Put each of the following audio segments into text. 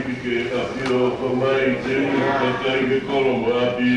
pike apio kamai te kakai ke kolomo api.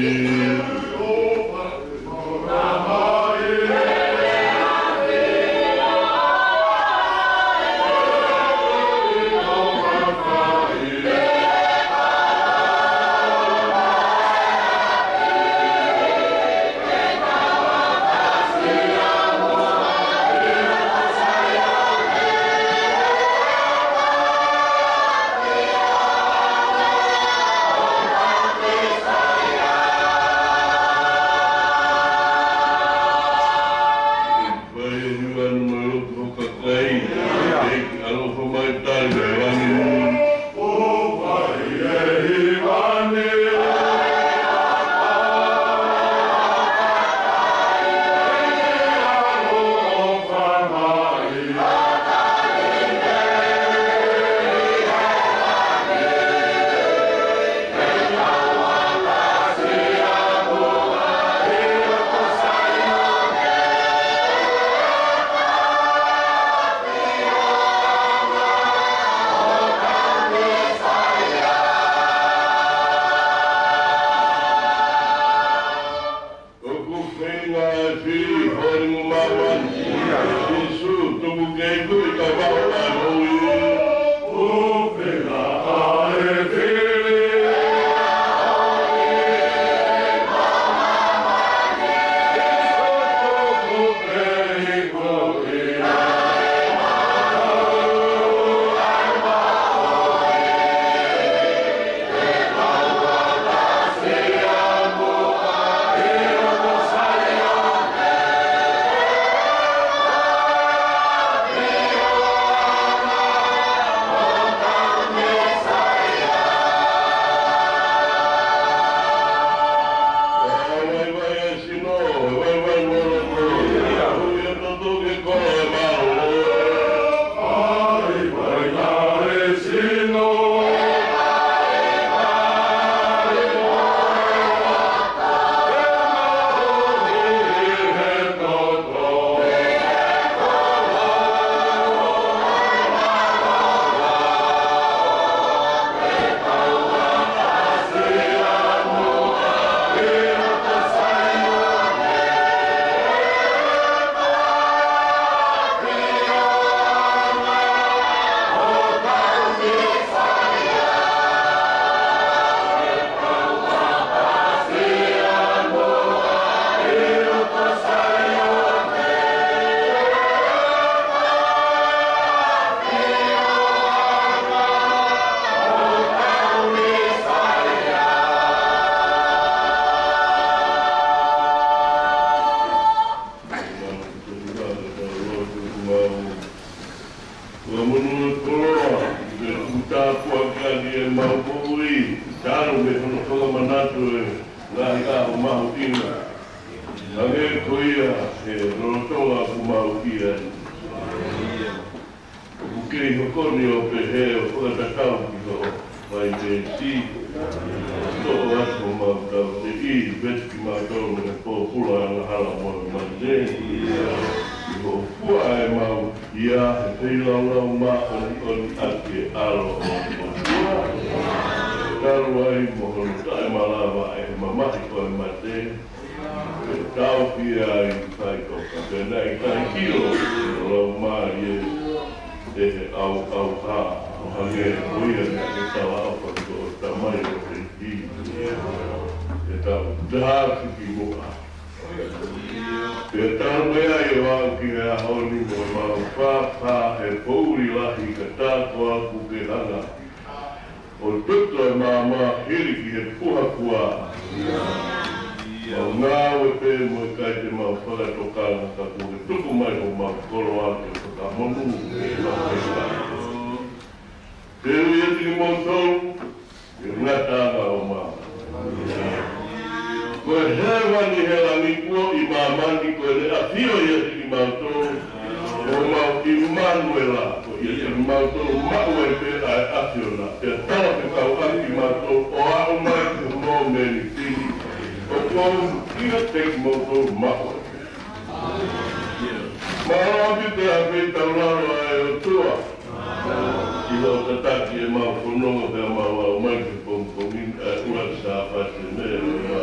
lo tataki e mau whanonga pe mau mai ke pongpongin ua sa pate me ina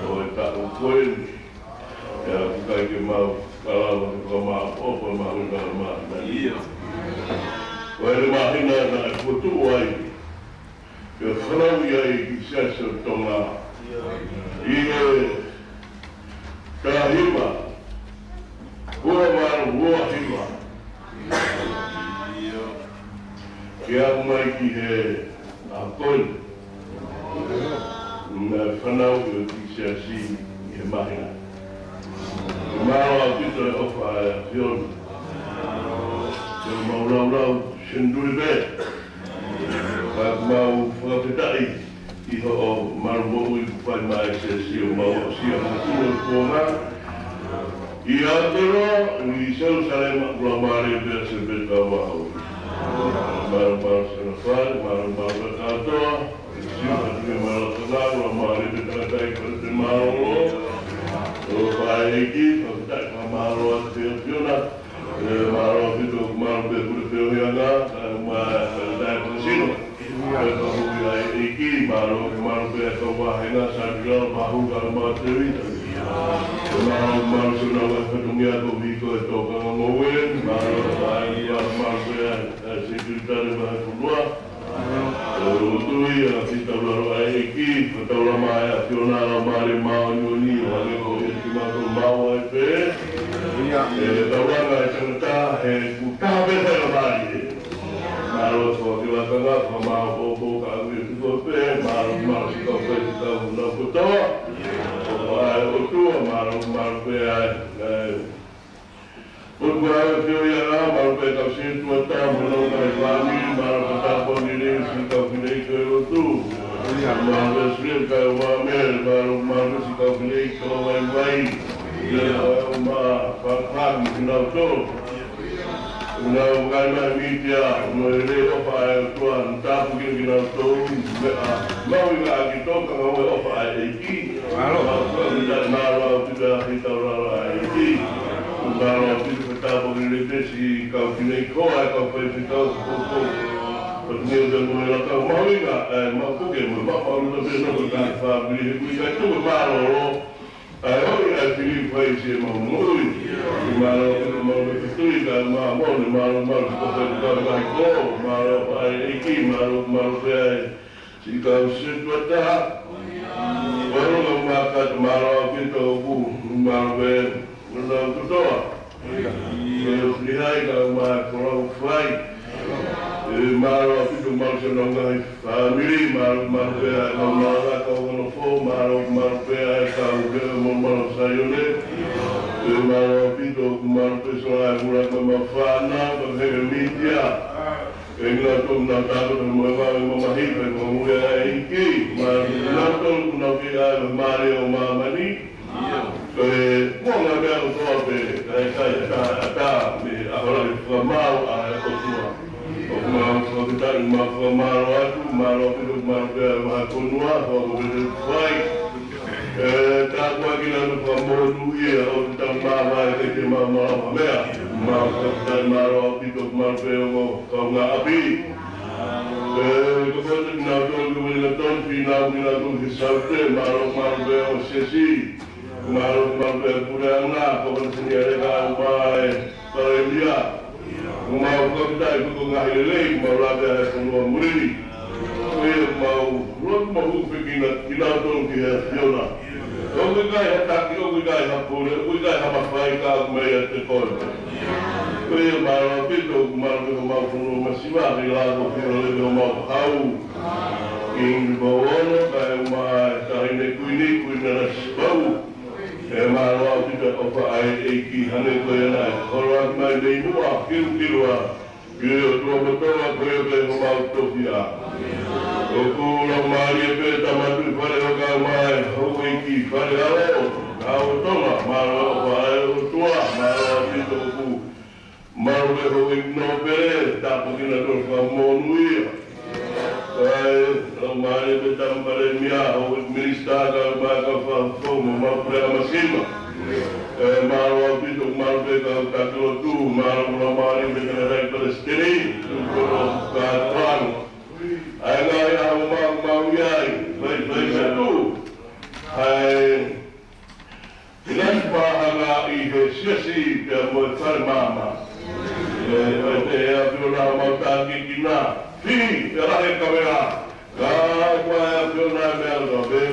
o e tako koe e a kukai ke mau kalawa ke kua maa opa maa unga maa nani o e le mahina na e kutu ai ke whanau ai ki sesa tonga i e kahima ua maru ua hima Kia mai ki he a koe. Nga whanau e ki sea si i he mahina. Ke maro a pito e ofa e a whiona. Ke mau rau shendui be. Ka mau whakapetai i ho o maru mo'u i kupai mai sea si o mau o si a hatu e kuonga. I Aotearoa, i Jerusalem, kua maare bea se beta wahau. Maru sana whare, maru katoa, siu hati maru tangaru, maru tai kore te maru lo. O whae eki, whakatai ka maru a te whiona, maru a pito maru bea kure te ohianga, whakatai kore sino. Ka hui ai eki, maru bea ka wahenga, sarira, mahu ka maru te wita. Maru sana wa whatungia ko viko e toka ngowe, maru bea sekretari mai kulua. Utui a fitauraro ai eki, fitaura mai a fionara mare mao nyoni, hane ko e ki mako mao ai pe. Tauranga e tangata e kutabe hea mari e. Maro so ki wakanga, ka mao popo ka ui tuko pe, maro si kau pe si kau na kutoa. O tua maro pe ai. Pukua e whio ia rā, maru pe kau sintua tā, mano kai wāmi, maru pe tāpo ni rei, si kau kinei koe o tū. Maru pe sria kai wāme, maru si kau kinei koe wai wai. Ia o mā whakaki kinau tō. Unau kai mai mitia, no e rei opa e o tua, tāpo kinau tō. Mau i ngā ki tōka ngau e opa e ki. Maru au tira hitau rara e ki. Maru au tira tapo ni si kau kinei koa e kau whai whikau koko. Patunia te mui la kau mawinga, mau kuke mui, mau na pēno ka kai whabiri he kui kai tuku maro ro. Hoi ai whiri whai si e mau mui. Maro mau me whitui kai maa mone, maro si kau whai kau kai ko. Maro ai eki, maro whai si kau situa taha. Waro mau makat maro au kito ku, maro whai na kutoa. Lihai ka mai korau whai. Maro a pito maru se nongai whamiri, maro pēa e kau mara kau wano fō, maro pēa e kau kea maro sayone. Maro a pito pe soa e mura ka ma whāna, ka hege mitia. E ngā tōku nā tāpata mo e wāwe mo mahipe, mo mui e iki. Maro nā tōku nā ki ai me mare o mamani. Monga mea o toa pe, kai tā, me ahora e whamau a e kotua. O kuma whakatari ma whamaro atu, maro pito maro pēa e maha konua, whakapete whai. Tā kua kina nu whamonu ia o te tau māwai e te māmara mea. Maro whakatari maro pito maro pēa o kaunga api. Kakote kina o tōku wina tonfi, nāu kina tōku ki saute, maro pēa o sesi. Maro pēa kure ana, kakote kina reka o mai parelia. Mau whakatai kuko ngahi lelei, mau rāpea e konua muri. Mau hupe kina tōru ki hea whiona. Oku kai ha taki, oku kai ha pūre, oku kai ha mawhai kāku mei a te koe. Maro pito, maro pito mau whunu masiwa, ki lāko whiona lebe o mau hau. Ingi mau ono, kai o mai tahine kuini na spau. Maro au tita opa ai eiki hane koe ana e horo atu mai nei mua, kiru a. Ki o tua motoa koe o kai homau toki a. O kūra maari e pē tamatu i whare o kau mai, hau eiki whare ao. Kau o tonga, maro opa ai o tua, maro au tita o ku. Maro e hau eiki no pere, tapo kina tō whamonu ia. O maari e pē tampare mia, hau eiki minister kau mai kau whawhau, mo mau prea masima. Maro au pito, maro pē kau katoa tu, mara mari dengan rai Palestin, untuk katuan. Ai au mau iai, vai satu. Ai Ilan pahala I he siasi ke mo mama. Te apiona mau tāki kina. Fi, te rahe kamera. Ka kua apiona mea no be.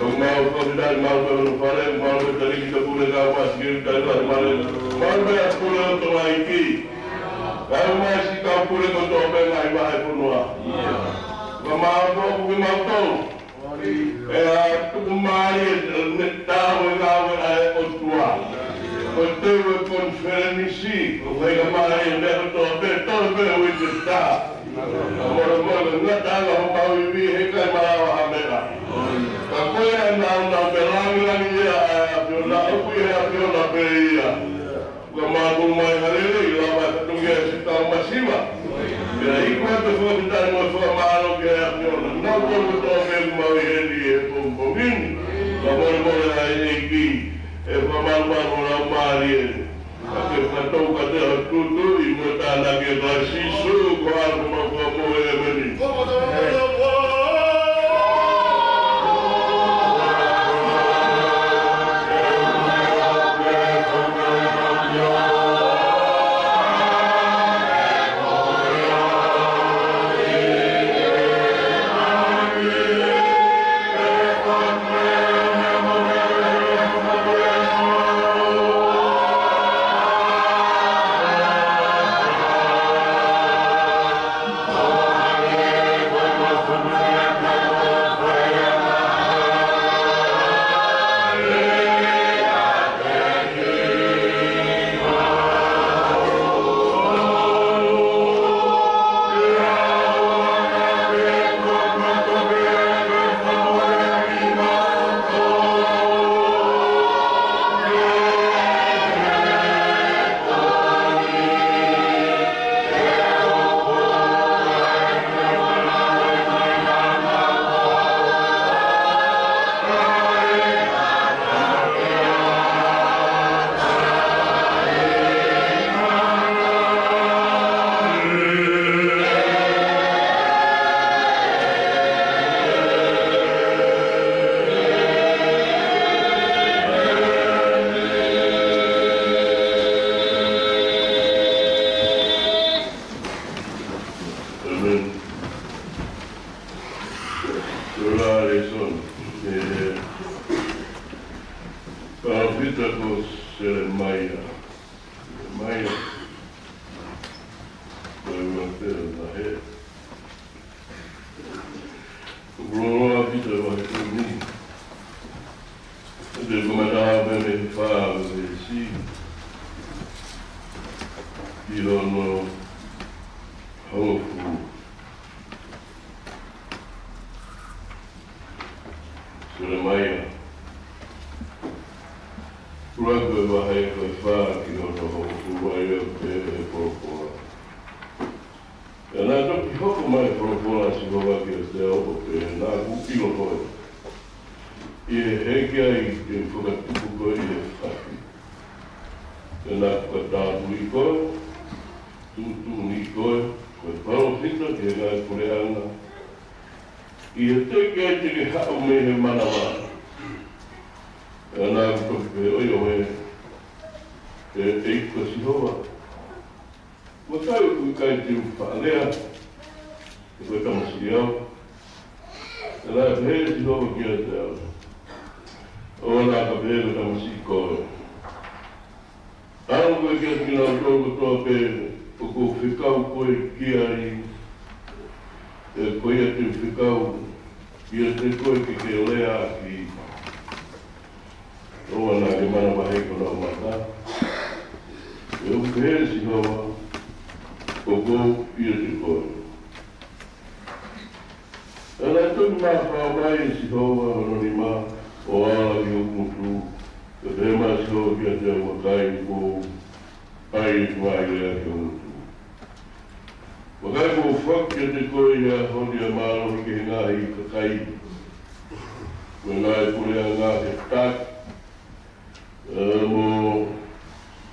Kau mau kovidai mau ke unu whare, mau ke tariki ka pule ka masikiri ka ila mare. Mau mea pule o toa iki. Kau maisi ka pule ko toa be ngai mahe punua. Ka mau koku ki mau tau. Kumari tahu ngawe o tua. O tewe konferensi, o kai kamari ndero to beto be o ita. Mora ngata la mau vi he kai mara ha mera. Ka koe na belangi ya piola o ya piola be ya. Ka ma ko mai halele la ba tunge sita masiva. Ya ikwa to fo bitar mo fo maro ke ya piola. Na ko to be mau he Bogini, la buona iki e famalo mari che fatto cadere tutto in montagna che va si su quando mo venire.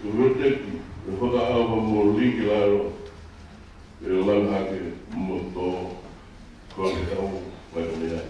Uruteki, whakaawa mo liki laro, e o langa hake mo tō kua ke tau mai o mea.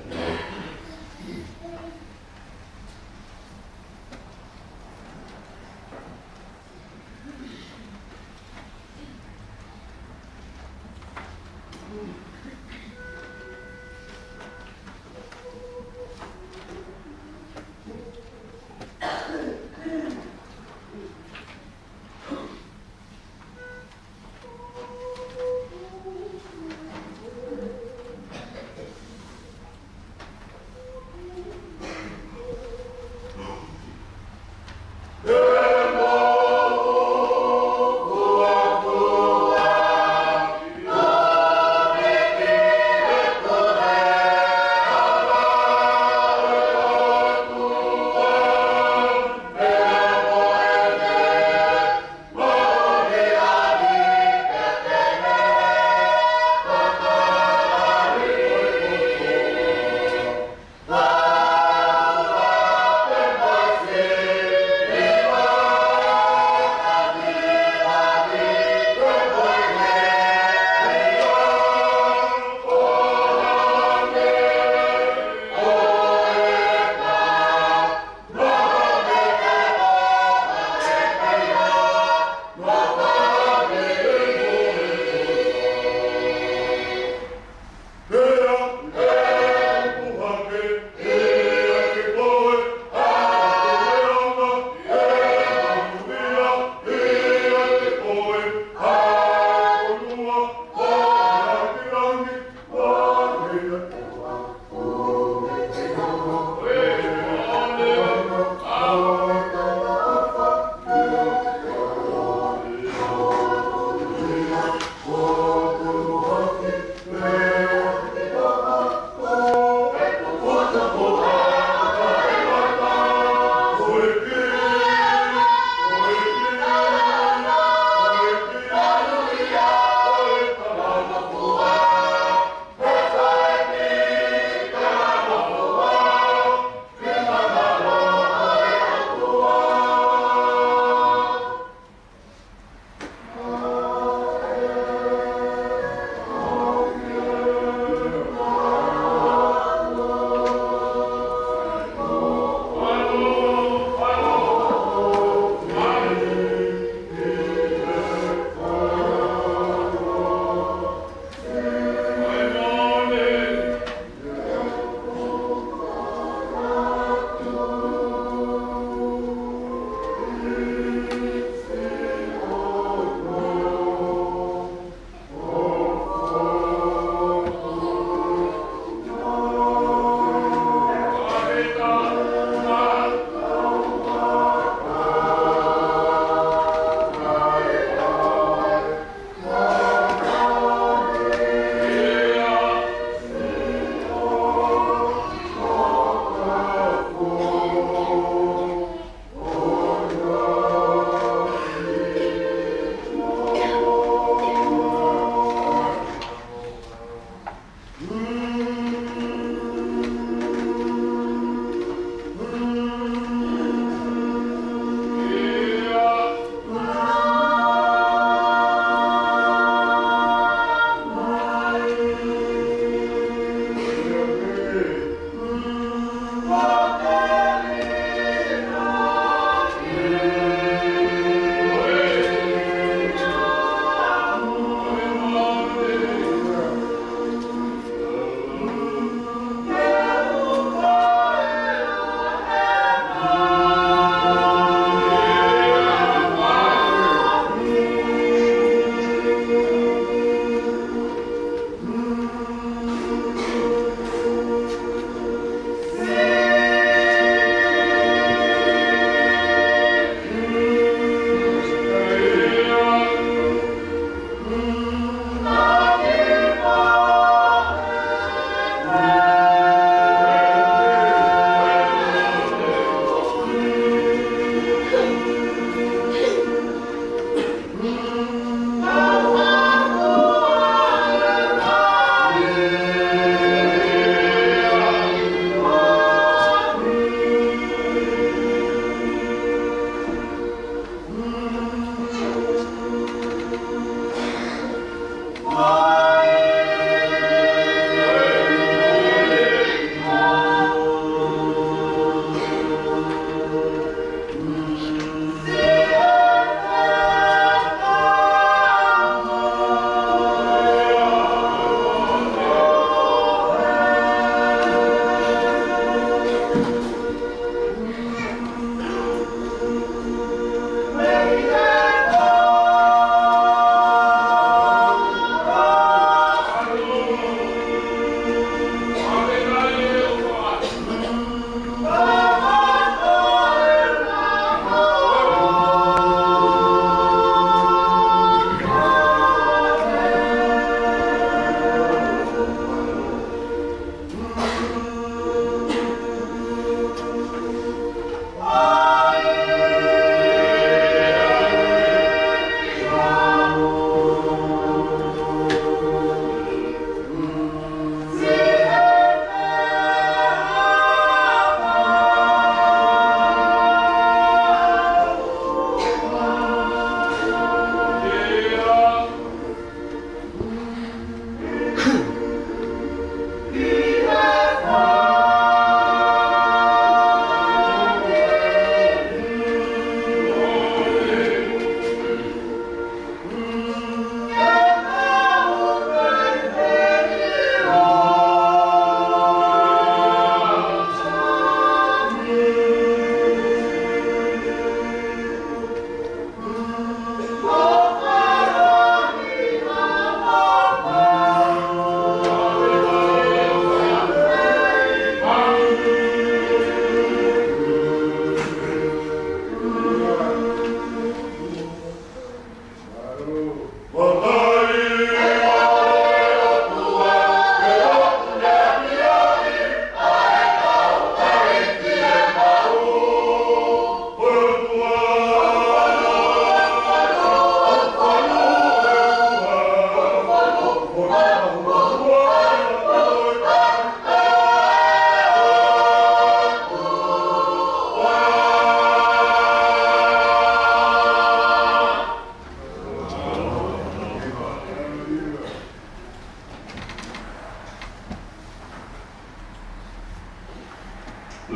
Yo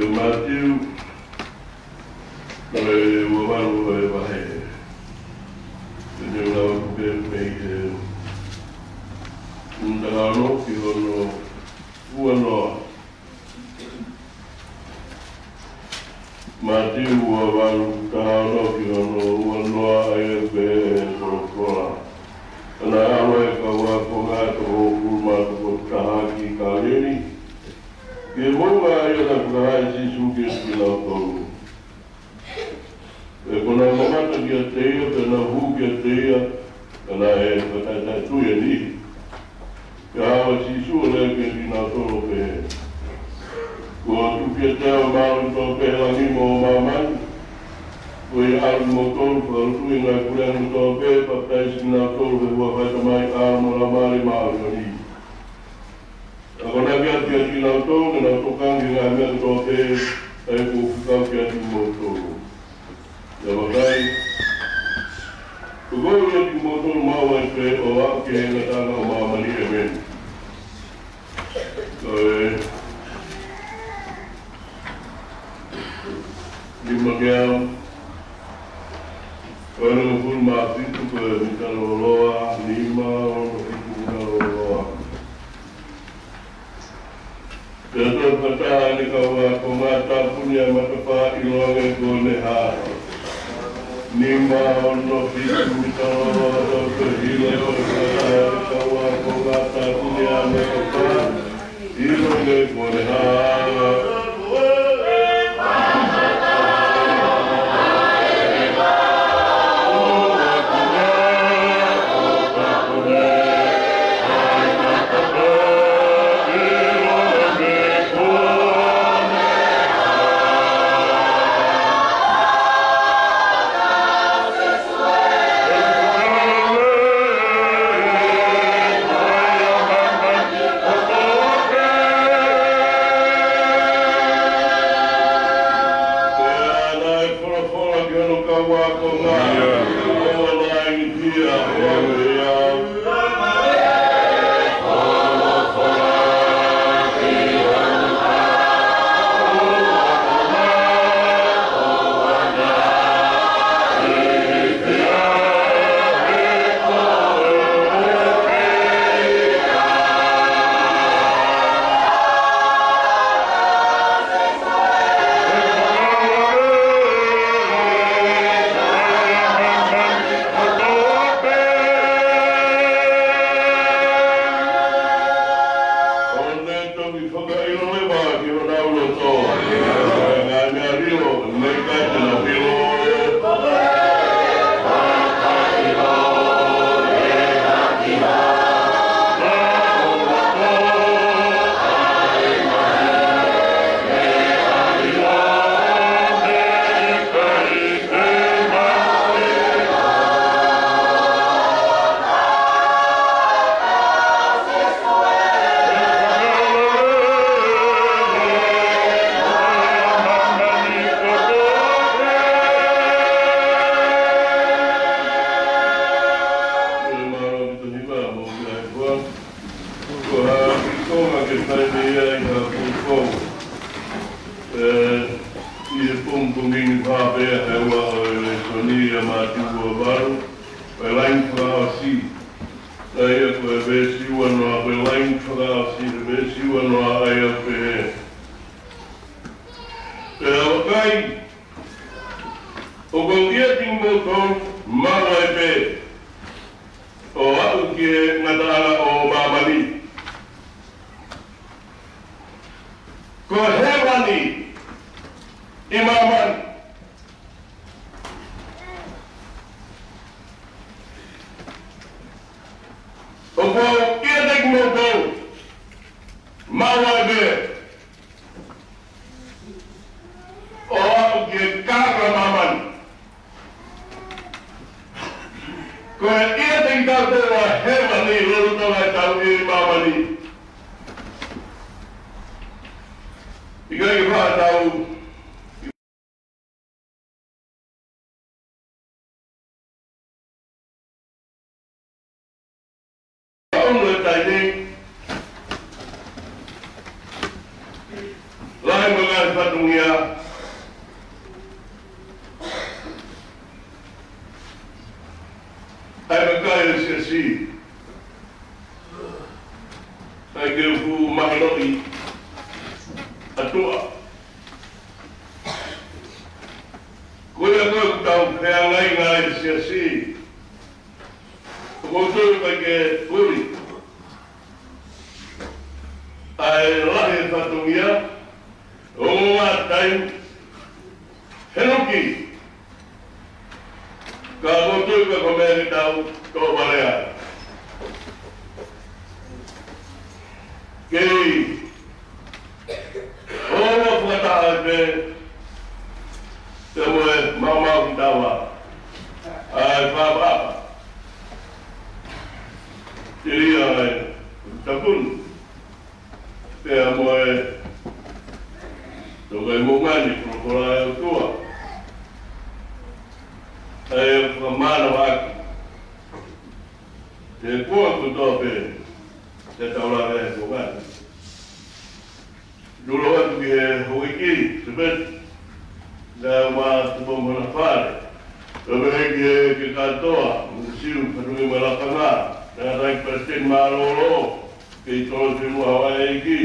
Matthew, Wawaru, Wahe, the new love made Ndano, Kihono, Uano, Matthew, Wawaru, Tano, Kihono, Uano, Ayebe, Korokora. Na awe kawa konga to kurma to kahaki kaleni ke monga ya na kahai si suke skila to e kona momata dia teia te na hu dia teia na e pata tu ye ni ya wa si su le ke dina to pe ko tu ke te ma to pe la ni mo mama Foi al motor for tu na kulen to pe pa pes na to ve wa fa mai armo la mari ma ni agora via via na to kan ga me to pe e ku ka via di motor ya va dai ku go via di motor ma wa pe o a ke na ta na ma ma ni e men ni ma Bueno, fue más visto que mi caloroa, Lima, no fico caloroa. Tentu kata ni kawa komata punya matapa ilonge gone ha. Lima no fico caloroa, ke hilo kawa komata punya matapa ilonge gone ha. fatungia ai makai si ai ke fu mahinoi atua koe koe tau pea ngai si ko tu ke puri ai lahi fatungia o time Henoki ka motu ka komeri tau to balea kei o flata ate te moe mama tawa ai papa iria tapun te moe to kai mongani prokola tua ai mana waki te kuotu tope te taula ve mongani lulo atu ki he hoiki sebet na ma tupo mona fare tobe heki ke katoa musiu padungi malakanga na rai presten marolo ke tolo te mua hawaii ki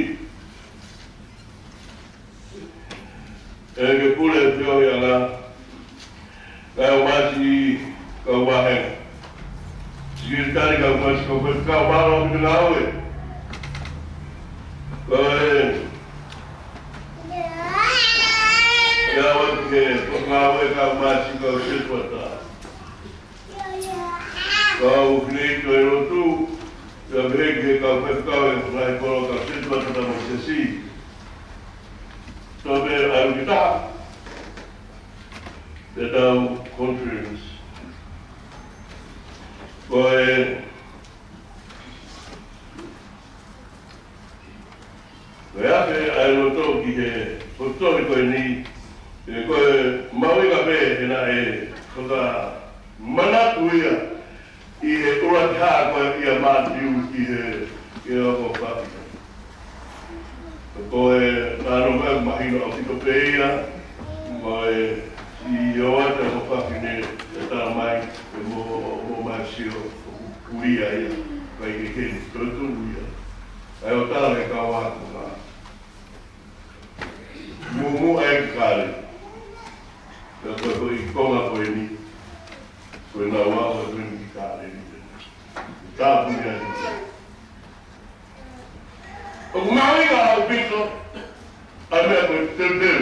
ke pule pio yanga kau masih kau bahen sekali kau masih kau baru mengawe kau ke pengawe kau masih kau sesuatu kau kini kau itu kau beri kau yang mulai kalau kau sesuatu dalam sesi Sobe ayu kita dalam conference. Koe ake ayu to ki he foto koe ni koe maui ka pe na koka mana tuia I he urata koe ia matiu ki he ko pa koe nāno mai mahino au tiko peia mai I oata ho whakine e tā mai e mo mai sio uria ia kai ke keni tōtu uria ai o tāle ka wāku ngā mumu ai kāre ka koe hoi konga koe ni koe nā wāua koe ni kāre ni tā punia ni o maui ka hau pito a mea koe tētēu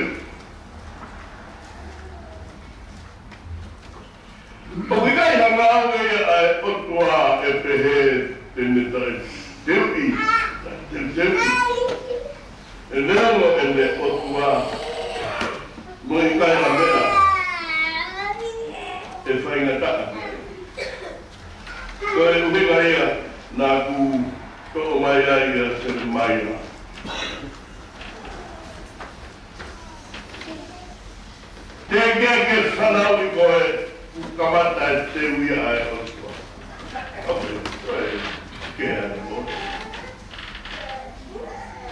o kikai ha ngāwe ai otua e pehe tēne tai tēui e neango e ne otua mo I kai ha mea e whainga taka koe uhinga ia nā ku ko mai ai ia se mai la te ke sanau I koe kamata e te uia ai o tua ope koe ke hane mo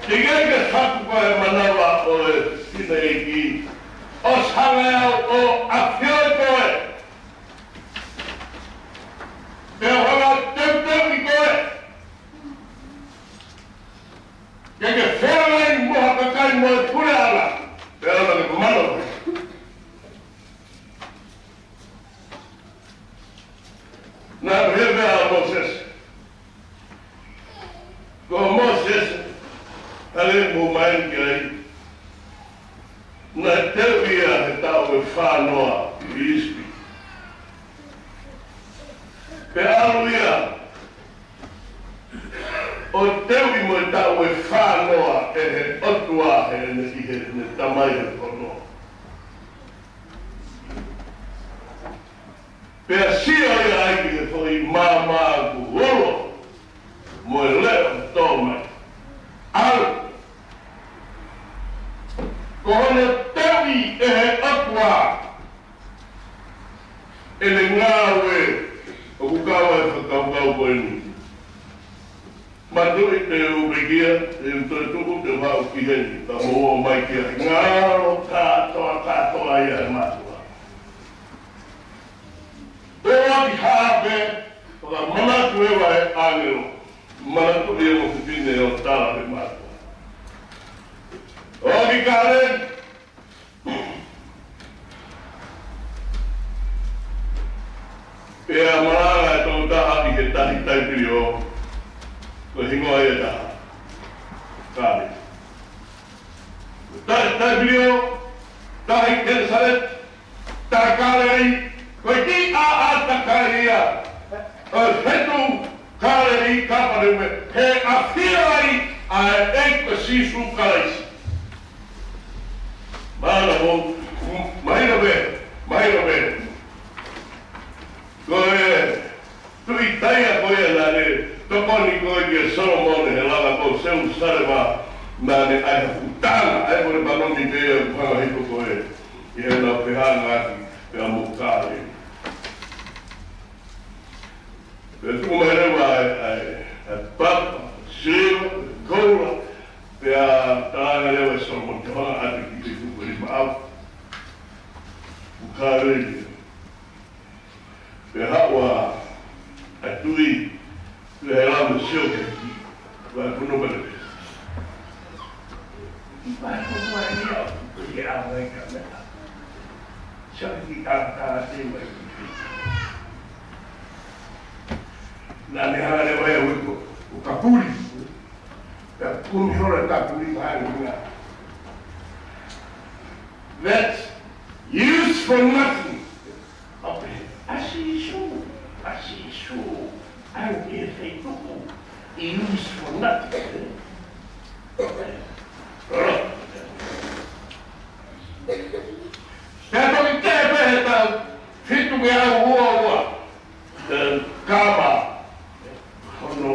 te ke saku koe manawa o e tina e ki o sangau o awhio koe te hanga teu I koe que whenga I moha kakai mo e pure ala. Te ala ke kumano. Nā hewe a Moses. Ko Moses, ale mo mai ki ai. Nā teu ia he tau e whānoa I ispi. Pe alu ia, o teu I mo tau e whānoa e he otua he ne tamai he kono. Pea sia ia aiki e whai māmā ku holo mo e leo tō mai. Au! Ko hone teu I e he otua e le ngāwe o kukawa e whakaukau koe ni. Matu te ubegia, te tuku te wau ki heni, ta moa mai kia. Ngaro katoa ia e matua. Oa ki hape, oka manatu ewa e angero. Manatu e mo kutine o tala e matua. Oa ki karen, pea maranga e tau taha ki ke tahi taipiri o ko hingoa e taha. Kare. Taipiri o, tahi Genesaret, tahi Kareri, ko ki a takaria. O hetu Kareri kapare me, he a whirai a e ko sisu karaisi. Mana mo, maira be. Koe, tui taia koe nane, tokoni koe ke Solomon he lava ko seu sarema, nane ai haputanga, ai kore panoni te e panga hiko koe, i he na pehanga aki, pe a mukare. Pe tuku maherewa ai papa, sirima, koura, pe a tāanga lewa e Solomon, te hanga ati ki te tuku rima au, mukare ni. Pe hawa a tui le rama seo ke ki wa kuno bale ba ko wa ni a ko ya wa ka me sha ki ta te wa na ne ha le wa ko ka puri ka kun hora ka puri ba ni that's used for nothing. Asishu, I don't get a fool. Used for nothing. Pero que peta, fitu me a uowa, kama, no,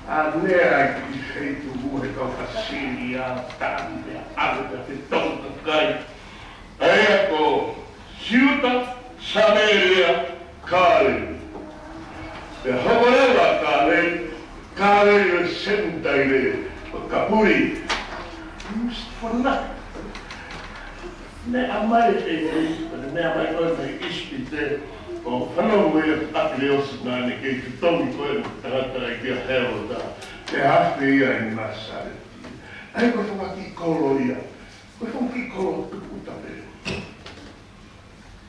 a nera que feito morre com facilia, tanda, água que tonta cai, aí com Ciuta Samaria Karen. The Hoboreva Karen is Sentaire, Kapuri, used for nothing. Ne amai but ne amai oi me ispite, o whanau mea apileos na ne kei te tongi koe tangata i kia heo da, te hawhi ia i Nasareti. Ai koe whakaki kolo ia, koe whakaki kolo tuku tape.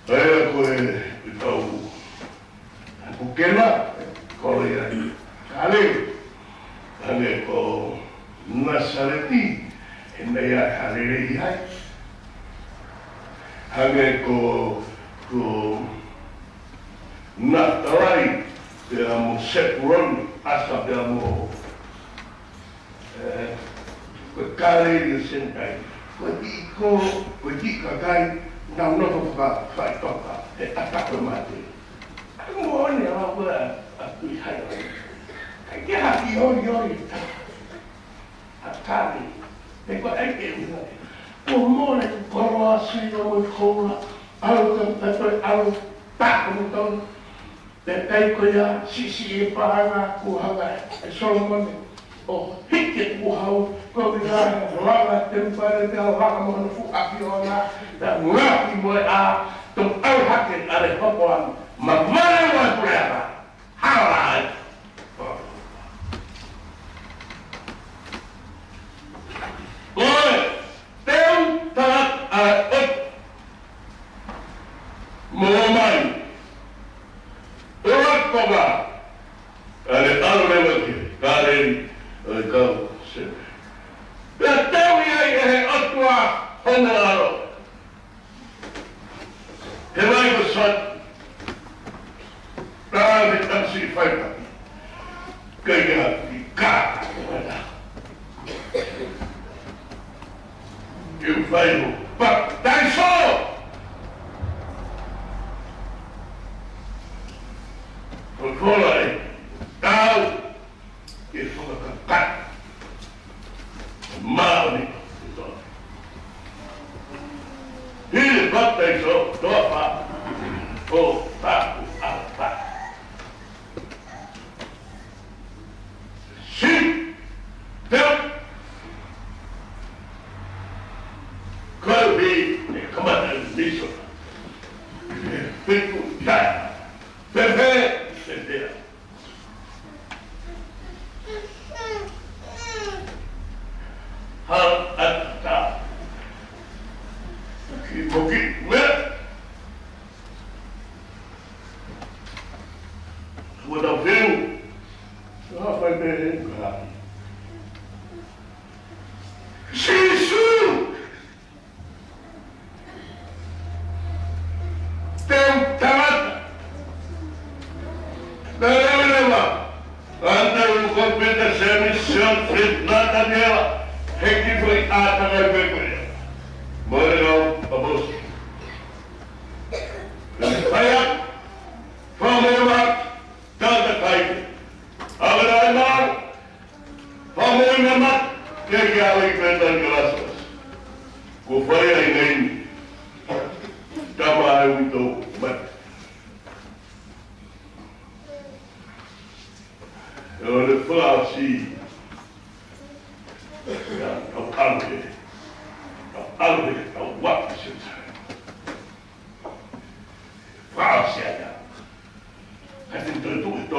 Aia koe i tau Pukena, kore ai kare, hane ko Nasareti, e nei ai harere i hai. Hane ko Natarai, te amo Sepuroni, asa te amo koe kare i sentai, koe ki kakai, nau noto whai toka, e atako mate. Ngone awa aku hai. Kai ke haki ori atari. E ko ai ke ni. O mole ko ro asi no ko au pa ko ton. Te kai ko ya si e pa ko hanga. E Solomon o hike ko hau ko bila lava tempare de lava mo fu apiona da ngati mo a to au hake are hopoan. Mamãe vai por ela. Harald. Oi, teu tá a mamãe. Eu vou cobrar. Ele tá no meu aqui. Cara ele cão se. Teu e aí é atua honrado. Ele vai gostar. Dave tansi faita. Kaya ika. Eu vai pa dai solo. Por favor, tal que foi cacá. Mal. Ele bate só, topa. Oh, pa, pa. How vai ver God? Jesus! Tem talata. Darema. Anda o competa se missão fitnada dela. Heki foi ata vai ver. Morreu a bolsa. Vai Famema, tanta caixa. Agora não. Famema, que é ali que vem graças. O pai aí nem. Tama muito, mas eu lhe falo assim. Não alve, não what is it? Fala sério. Hãy subscribe cho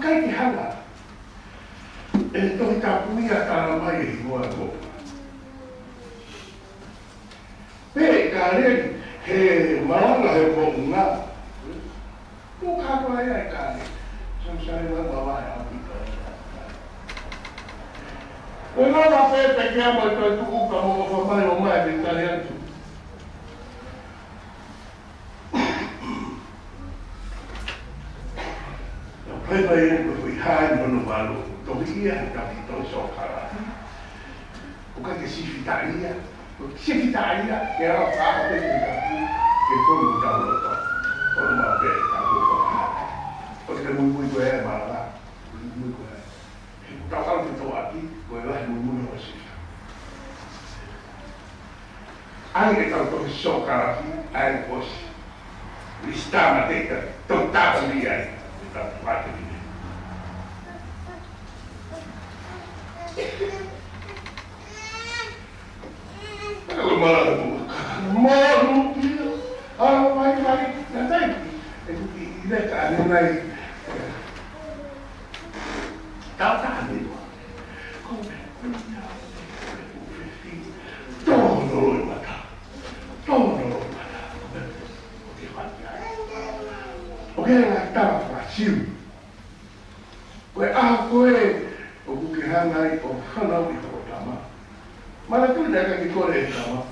kênh Ghiền Mì Gõ để không bỏ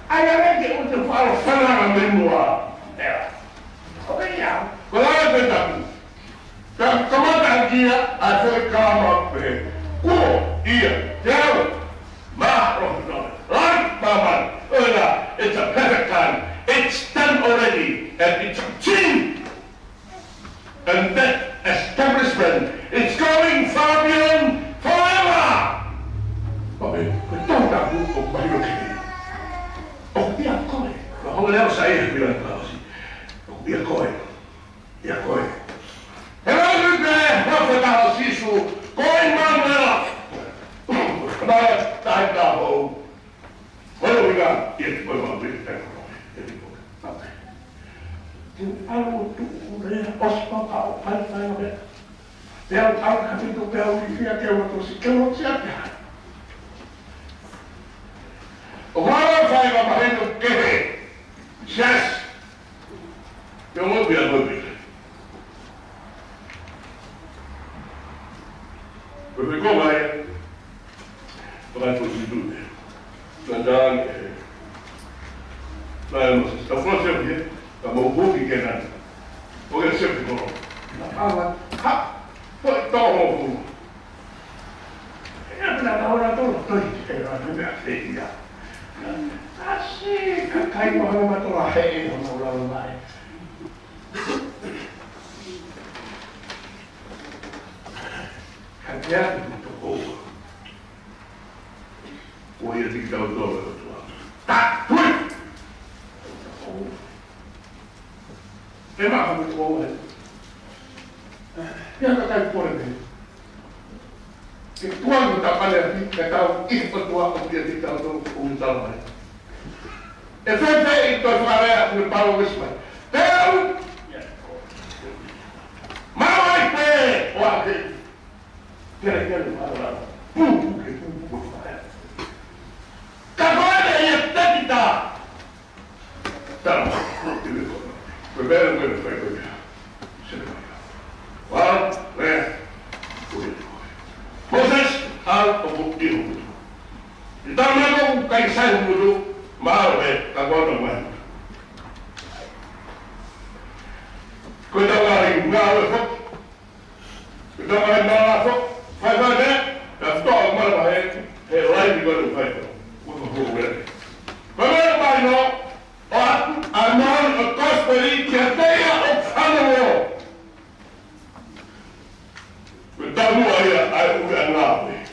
Ayah lagi untuk faham sana menua. Okey ya. Kalau ada tahu, dan kemudian dia ada kamar pe. Iya, jauh. Mahrum, right, Mama? It's a perfect time. It's done already, and it's achieved. And that establishment is going far beyond forever. Okay, betul tak bu? Baik okey. Oh, dia kau. Kau lewat saya bilang kau sih. Dia kau. Dia kau. Hello, good. Apa tahu sisu? Kau mana? Tahu tahu. What we got? Yes, we're going to be there. Okay. I will do the hospital out. I know that. They are coming to tell me if you are to see. Can you see that? Wala saya kemarin tu kebe, yes, yang mau biar lebih. Berikut baik, bukan prosedur. Jangan, saya masih tak proses dia, tak mau bukti kenan, bukan siapa tu. Nampak, ha, tahu. Ya benar orang tu, tu orang tu dia. Asik, kain mahal matu lahir orang orang lain. Kerja untuk apa? Kau yang tinggal dulu tu. Tak, tuh. Memang kamu tu awal. Yang tak tahu pun ni. Tuan kita pada kita tahu ikut tuan dia kita tahu umum. Efeknya itu saya berparu wisma. Tahu? Mau apa? Wah, kira-kira mana? Kalau ada yang kita, tahu? Berbeda. Wah, proses hal pembuktian. Kita mahu kaisar dulu, mahal kagak orang. Kita lari ngalah, kita lari ngalah, faedahnya, daftar mana baik, lain juga baik. Untuk program. Bagaimana baiknya? Amal kos beri kerja opsional. Tahu ayah udah ngapain?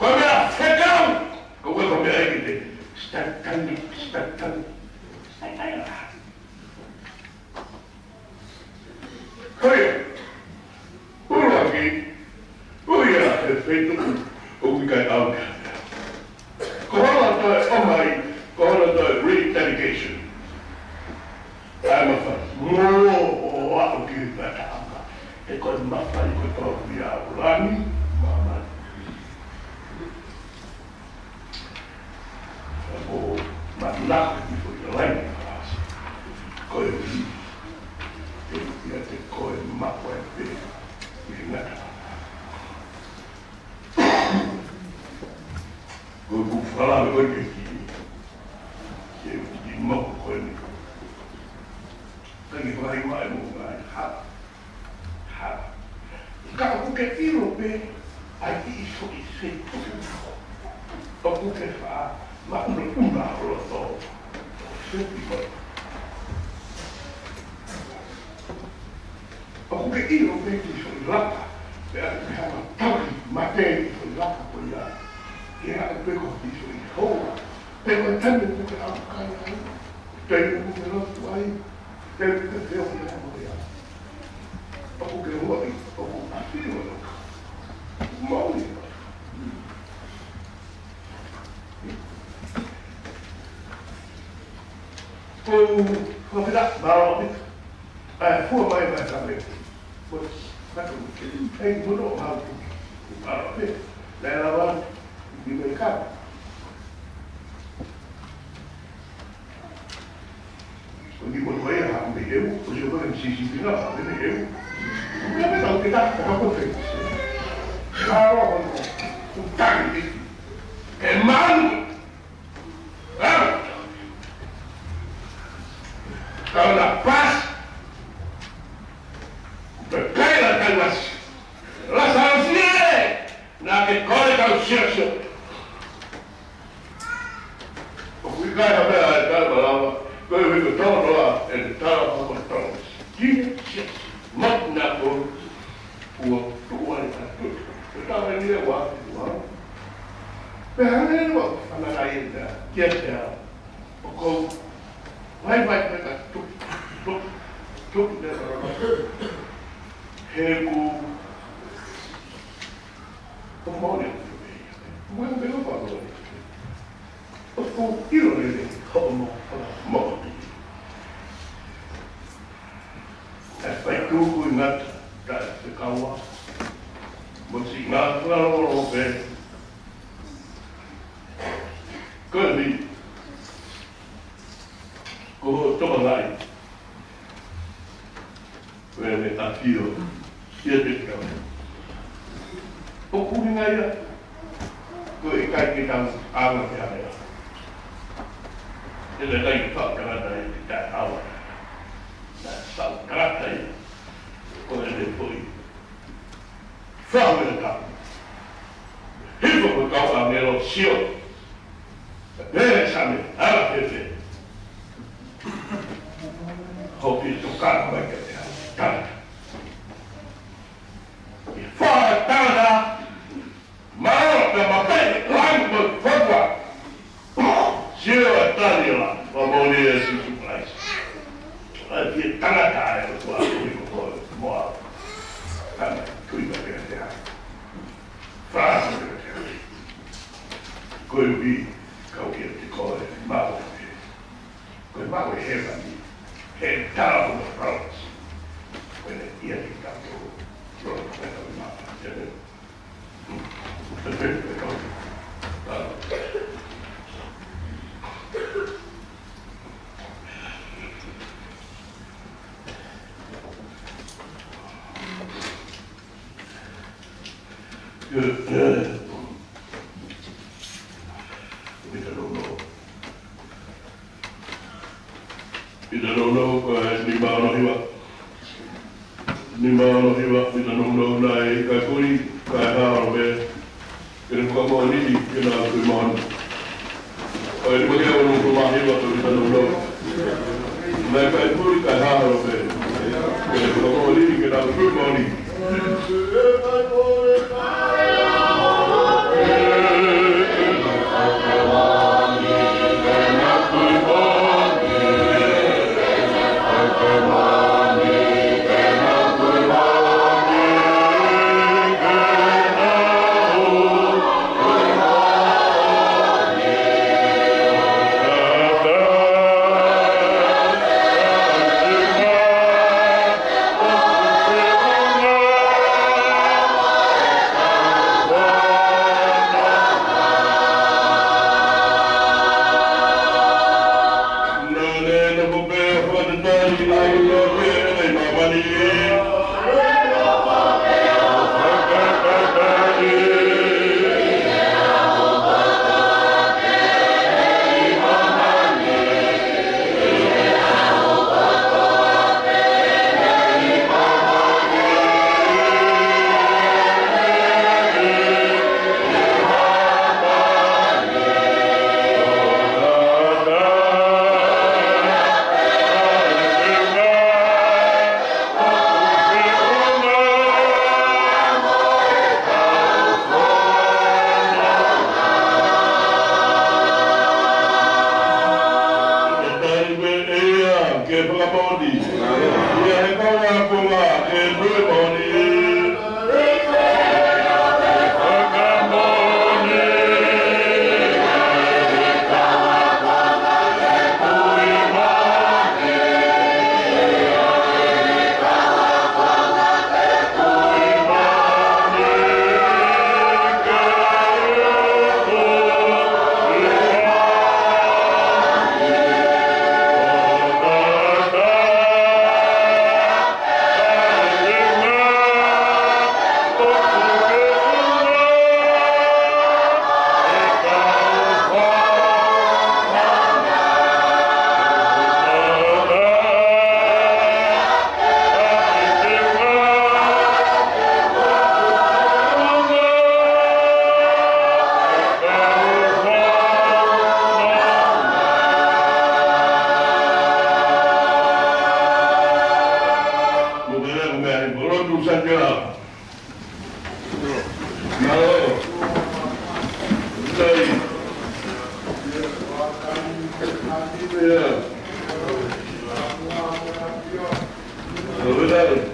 Kau dah sedang, kau kau dah gitu. Start. Kau ya, lagi, ya, itu, bukan out. Kau ada, oh my, kau ada rededication. I'm a fan. Wow, kita tak. Ikut mata ikut dia ulangi mama. Aku malah itu lain kelas. Kau ini dia kau mapa itu ingat. Kau falar kau ini. Dia mau kau ini. Lagi baik mau hal. Kalau bukan Eropa, ada isu. Kalau bukan Fah, makna umrah roto. Sebab kalau bukan Eropa isu laka, berarti tahu materi isu laka punya. Ia ada berikut isu hoa. Pero tanto bukan apa kan? Dari bukan roto ay, dari bukan Eropa yang aku kira wali, aku pasti wali. Mau ni. Kau tidak bawa ni. Fuh mai sampai. Buat macam bodoh hal tu. Bawa ni. Lawan di mereka. Pergi buat saya ambil dia, pergi buat sisi bila ambil dia. Kenapa tahu kita apa pun? Kalau utang ini, emang, we got a better go with the total and the total of the Jesus, not not for one. The total in here was one. But I don't know. I'm not in there. Yes, there. Because why might I took the Hegu morning. When we look at it, of course, you don't really have more. As by two, not that the Kawa, but see, not all of it. Could be go to a light when it appeals, yet it comes. Oh, who I go a kite down out of the area. In the night, talk about that hour. That's some character. What did they put you? From the top. People will go out there on shield. Then it's something, I don't get it. Hope you don't come like it. Got it. Far down, my baby, I'm good for what? Sure, Daniela, I'm only a surprise. I get tired of what we call it more. I'm going to get there. Fast, could be. Go get the call it Maui. Because Maui had terrible problems when it got to road when it was not. Good. Kita don't know ni mana hiwa kita don't know nai kakuri kahar be kita bukan mau ni kita kuman ni bagi orang rumah hiwa tu kita don't know nai kakuri kahar be kita bukan mau ni kita kuman ni Yeah. Over there.